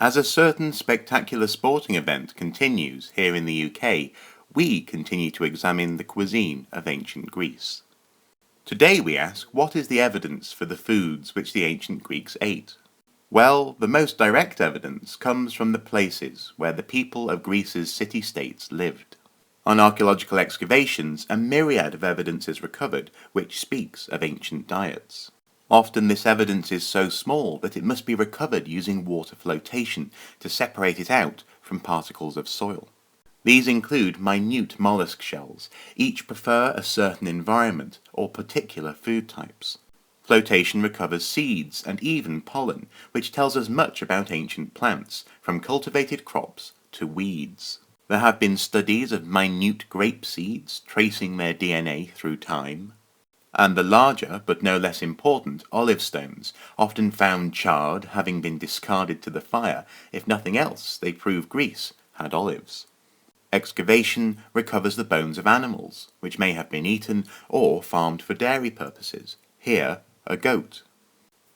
As a certain spectacular sporting event continues here in the UK, we continue to examine the cuisine of ancient Greece. Today we ask, what is the evidence for the foods which the ancient Greeks ate? Well, the most direct evidence comes from the places where the people of Greece's city-states lived. On archaeological excavations, a myriad of evidence is recovered which speaks of ancient diets. Often this evidence is so small that it must be recovered using water flotation to separate it out from particles of soil. These include minute mollusk shells, each prefer a certain environment or particular food types. Flotation recovers seeds and even pollen, which tells us much about ancient plants, from cultivated crops to weeds. There have been studies of minute grape seeds tracing their DNA through time, and the larger, but no less important, olive stones, often found charred, having been discarded to the fire. If nothing else, they prove Greece had olives. Excavation recovers the bones of animals, which may have been eaten or farmed for dairy purposes. Here, a goat.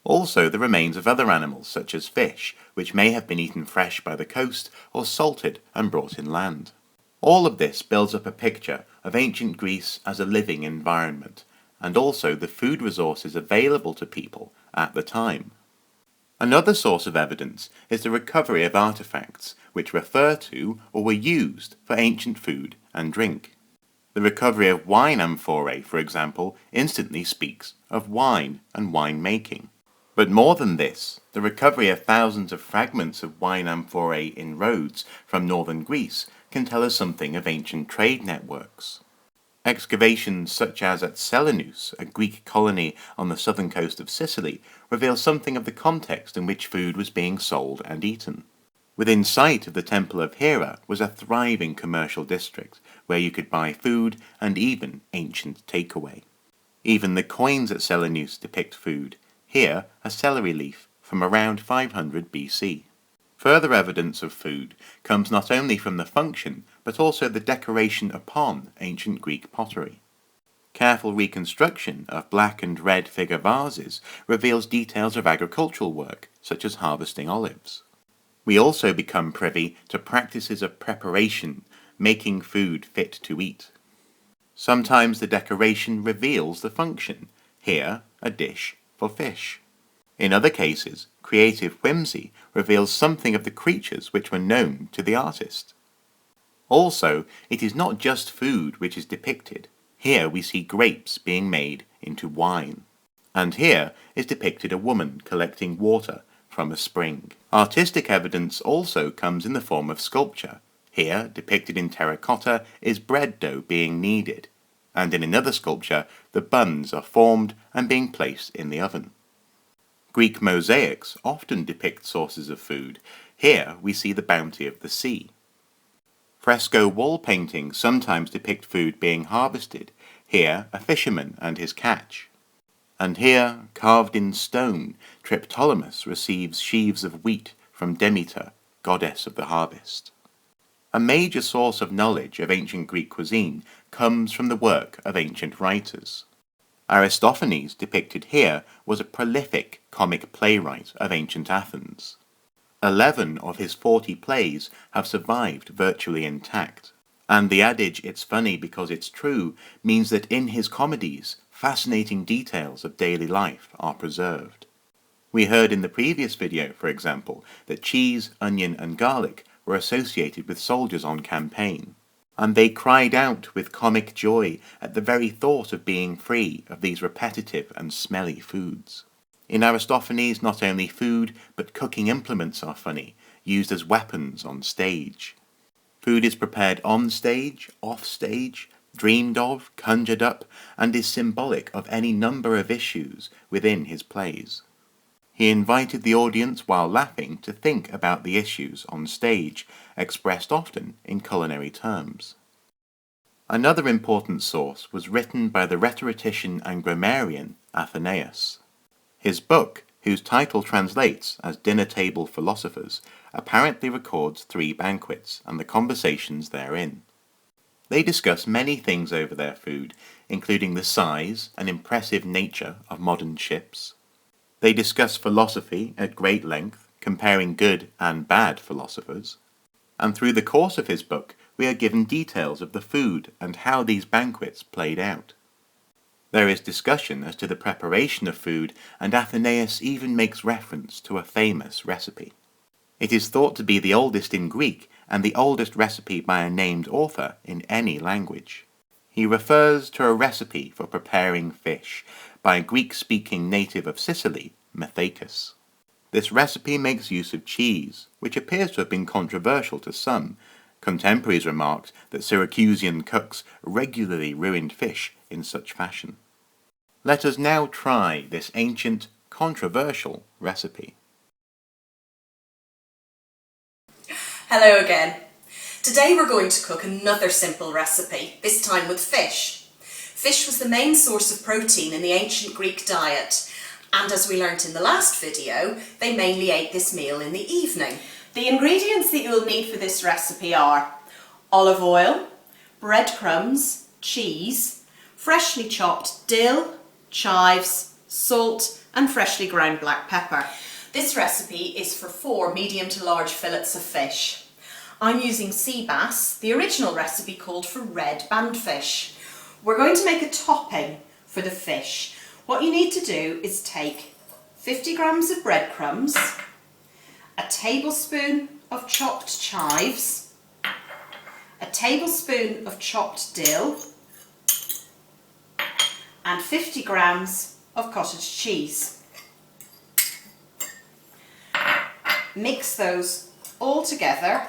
Also the remains of other animals, such as fish, which may have been eaten fresh by the coast or salted and brought inland. All of this builds up a picture of ancient Greece as a living environment, and also the food resources available to people at the time. Another source of evidence is the recovery of artifacts which refer to or were used for ancient food and drink. The recovery of wine amphorae, for example, instantly speaks of wine and wine-making. But more than this, the recovery of thousands of fragments of wine amphorae in Rhodes from northern Greece can tell us something of ancient trade networks. Excavations such as at Selinus, a Greek colony on the southern coast of Sicily, reveal something of the context in which food was being sold and eaten. Within sight of the Temple of Hera was a thriving commercial district, where you could buy food and even ancient takeaway. Even the coins at Selinus depict food, here a celery leaf from around 500 BC. Further evidence of food comes not only from the function, but also the decoration upon ancient Greek pottery. Careful reconstruction of black and red figure vases reveals details of agricultural work, such as harvesting olives. We also become privy to practices of preparation, making food fit to eat. Sometimes the decoration reveals the function, here a dish for fish. In other cases, creative whimsy reveals something of the creatures which were known to the artist. Also, it is not just food which is depicted. Here we see grapes being made into wine. And here is depicted a woman collecting water from a spring. Artistic evidence also comes in the form of sculpture. Here, depicted in terracotta, is bread dough being kneaded, and in another sculpture, the buns are formed and being placed in the oven. Greek mosaics often depict sources of food. Here we see the bounty of the sea. Fresco wall paintings sometimes depict food being harvested. Here, a fisherman and his catch. And here, carved in stone, Triptolemus receives sheaves of wheat from Demeter, goddess of the harvest. A major source of knowledge of ancient Greek cuisine comes from the work of ancient writers. Aristophanes, depicted here, was a prolific comic playwright of ancient Athens. 11 of his 40 plays have survived virtually intact, and the adage "it's funny because it's true" means that in his comedies, fascinating details of daily life are preserved. We heard in the previous video, for example, that cheese, onion, and garlic were associated with soldiers on campaign, and they cried out with comic joy at the very thought of being free of these repetitive and smelly foods. In Aristophanes, not only food, but cooking implements are funny, used as weapons on stage. Food is prepared on stage, off stage, dreamed of, conjured up, and is symbolic of any number of issues within his plays. He invited the audience while laughing to think about the issues on stage, expressed often in culinary terms. Another important source was written by the rhetorician and grammarian Athenaeus. His book, whose title translates as Dinner Table Philosophers, apparently records 3 banquets and the conversations therein. They discuss many things over their food, including the size and impressive nature of modern ships. They discuss philosophy at great length, comparing good and bad philosophers, and through the course of his book we are given details of the food and how these banquets played out. There is discussion as to the preparation of food, and Athenaeus even makes reference to a famous recipe. It is thought to be the oldest in Greek and the oldest recipe by a named author in any language. He refers to a recipe for preparing fish by a Greek-speaking native of Sicily, Methacus. This recipe makes use of cheese, which appears to have been controversial to some. Contemporaries remarked that Syracusan cooks regularly ruined fish in such fashion. Let us now try this ancient, controversial recipe. Hello again. Today we're going to cook another simple recipe, this time with fish. Fish was the main source of protein in the ancient Greek diet, and as we learnt in the last video, they mainly ate this meal in the evening. The ingredients that you'll need for this recipe are olive oil, breadcrumbs, cheese, freshly chopped dill, chives, salt and freshly ground black pepper. This recipe is for 4 medium to large fillets of fish. I'm using sea bass. The original recipe called for red bandfish. We're going to make a topping for the fish. What you need to do is take 50 grams of breadcrumbs, a tablespoon of chopped chives, a tablespoon of chopped dill, and 50 grams of cottage cheese. Mix those all together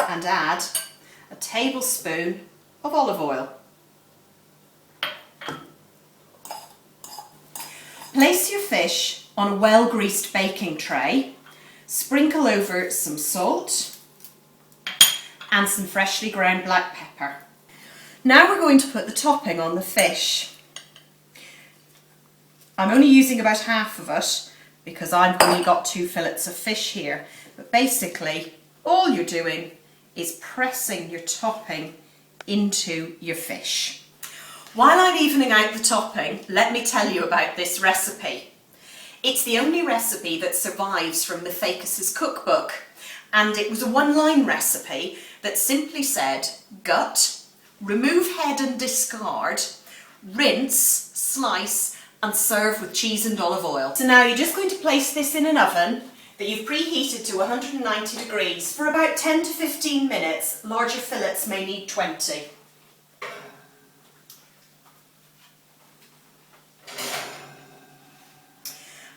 and add a tablespoon of olive oil. Place your fish on a well-greased baking tray, sprinkle over some salt and some freshly ground black pepper. Now we're going to put the topping on the fish. I'm only using about half of it because I've only got 2 fillets of fish here, but basically all you're doing is pressing your topping into your fish. While I'm evening out the topping, let me tell you about this recipe. It's the only recipe that survives from Methacus's cookbook, and it was a one-line recipe that simply said gut, remove head and discard, rinse, slice and serve with cheese and olive oil. So now you're just going to place this in an oven that you've preheated to 190 degrees for about 10 to 15 minutes. Larger fillets may need 20.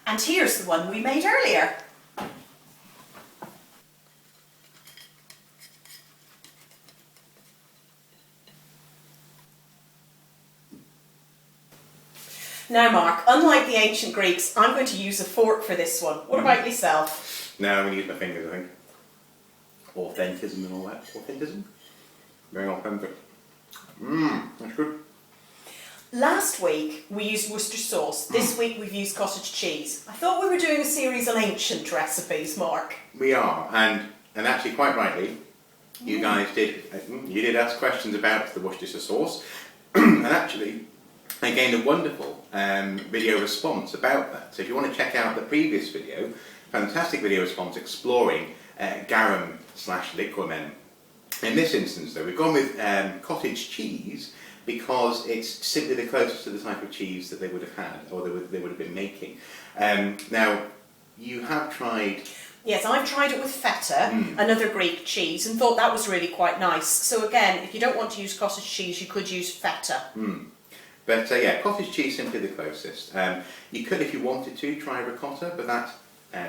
And here's the one we made earlier. Now Mark, unlike the ancient Greeks, I'm going to use a fork for this one. What about yourself? No, I'm going to use my fingers, I think. Authentism and all that. Authentism? Very authentic. That's good. Last week we used Worcester sauce. This week we've used cottage cheese. I thought we were doing a series on ancient recipes, Mark. We are, and actually quite rightly, you guys did ask questions about the Worcestershire sauce, and actually I gained a wonderful video response about that. So if you want to check out the previous video, fantastic video response exploring garum/liquamen. In this instance though, we've gone with cottage cheese because it's simply the closest to the type of cheese that they would have had, or they would have been making. Now, you have tried... Yes, I've tried it with feta, another Greek cheese, and thought that was really quite nice. So again, if you don't want to use cottage cheese, you could use feta. But yeah, cottage cheese simply the closest. You could, if you wanted to, try ricotta, but that,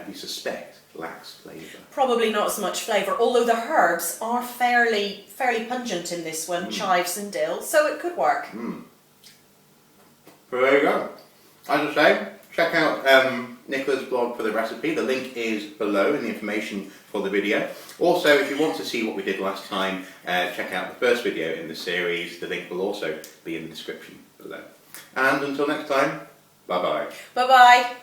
we suspect, lacks flavour. Probably not as much flavour, although the herbs are fairly pungent in this one, chives and dill, so it could work. Well, there you go. As I say, check out Nicola's blog for the recipe. The link is below in the information for the video. Also, if you want to see what we did last time, check out the first video in the series. The link will also be in the description below. And until next time, bye-bye. Bye-bye.